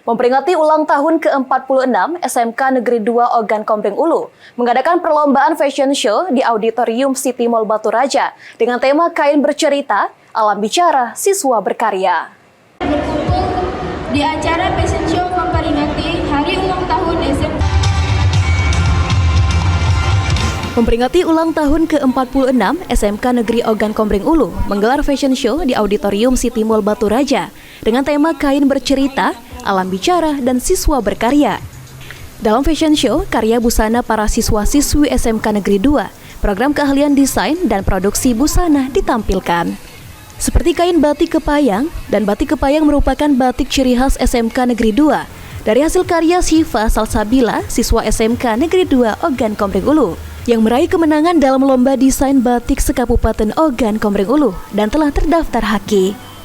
Memperingati ulang tahun ke-46 SMK Negeri 2 Ogan Komering Ulu mengadakan perlombaan fashion show di Auditorium City Mall Batu Raja dengan tema Kain Bercerita, Alam Bicara, Siswa Berkarya. Berkumpul di acara fashion show memperingati hari ulang tahun SMK. Memperingati ulang tahun ke-46 SMK Negeri Ogan Komering Ulu menggelar fashion show di Auditorium City Mall Batu Raja dengan tema Kain Bercerita, Alam Bicara, dan Siswa Berkarya. Dalam fashion show, karya busana para siswa-siswi SMK Negeri 2, program keahlian desain dan produksi busana ditampilkan. Seperti kain batik kepayang, dan batik kepayang merupakan batik ciri khas SMK Negeri 2 dari hasil karya Syifa Salsabila, siswa SMK Negeri 2 Ogan Komering Ulu, yang meraih kemenangan dalam lomba desain batik sekabupaten Ogan Komering Ulu dan telah terdaftar HAKI.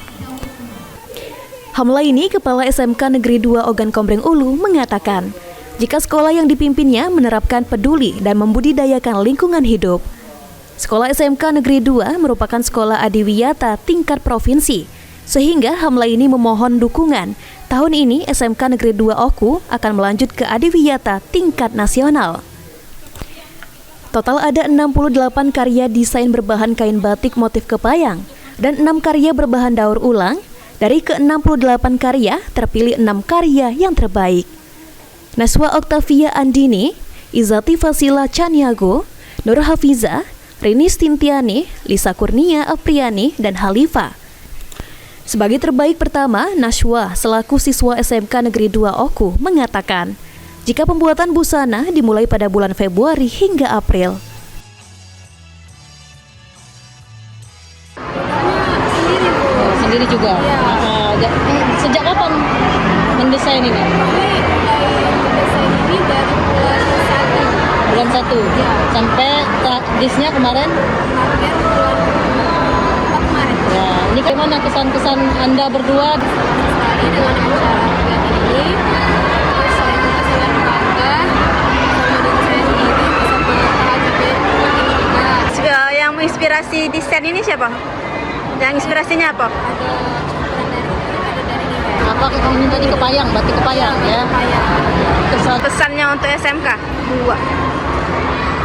Hamlaini, Kepala SMK Negeri 2 Ogan Komering Ulu, mengatakan, jika sekolah yang dipimpinnya menerapkan peduli dan membudidayakan lingkungan hidup. Sekolah SMK Negeri 2 merupakan sekolah adiwiyata tingkat provinsi, sehingga Hamlaini memohon dukungan. Tahun ini SMK Negeri 2 Oku akan melanjut ke adiwiyata tingkat nasional. Total ada 68 karya desain berbahan kain batik motif kepayang dan 6 karya berbahan daur ulang. Dari ke-68 karya, terpilih 6 karya yang terbaik. Naswa Oktavia Andini, Izati Fasila Chaniago, Nur Hafiza, Rini Stintiani, Lisa Kurnia Apriani, dan Halifa. Sebagai terbaik pertama, Naswa selaku siswa SMK Negeri 2 Oku mengatakan, jika pembuatan busana dimulai pada bulan Februari hingga April. Sendiri juga? Ya. Sejak kapan mendesain ini? Mendesain ini dari bulan 1 ya. Sampai disnya kemarin? Kemarin bulan 4 kemarin. Ya, ini bagaimana kesan-kesan Anda berdua? Sekali dengan acara kegiatan ini, saya juga sangat bangga sama diri saya sendiri bisa mencapai ini juga. Yang menginspirasi desain ini siapa? Yang inspirasinya apa? Ada campuran dari ini. Apa kamu tadi kepayang, batik kepayang ya? Kepayang. Pesannya untuk SMK 2.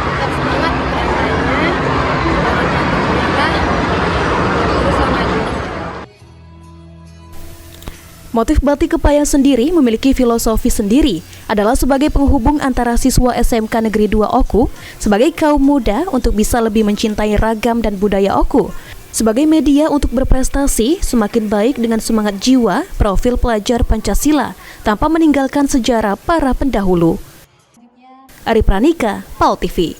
Tetap semangat kedepannya, terus maju. Motif batik kepayang sendiri memiliki filosofi sendiri, adalah sebagai penghubung antara siswa SMK Negeri 2 Oku sebagai kaum muda untuk bisa lebih mencintai ragam dan budaya Oku. Sebagai media untuk berprestasi semakin baik dengan semangat jiwa, profil pelajar Pancasila tanpa meninggalkan sejarah para pendahulu. Ari Pranika, PAL TV.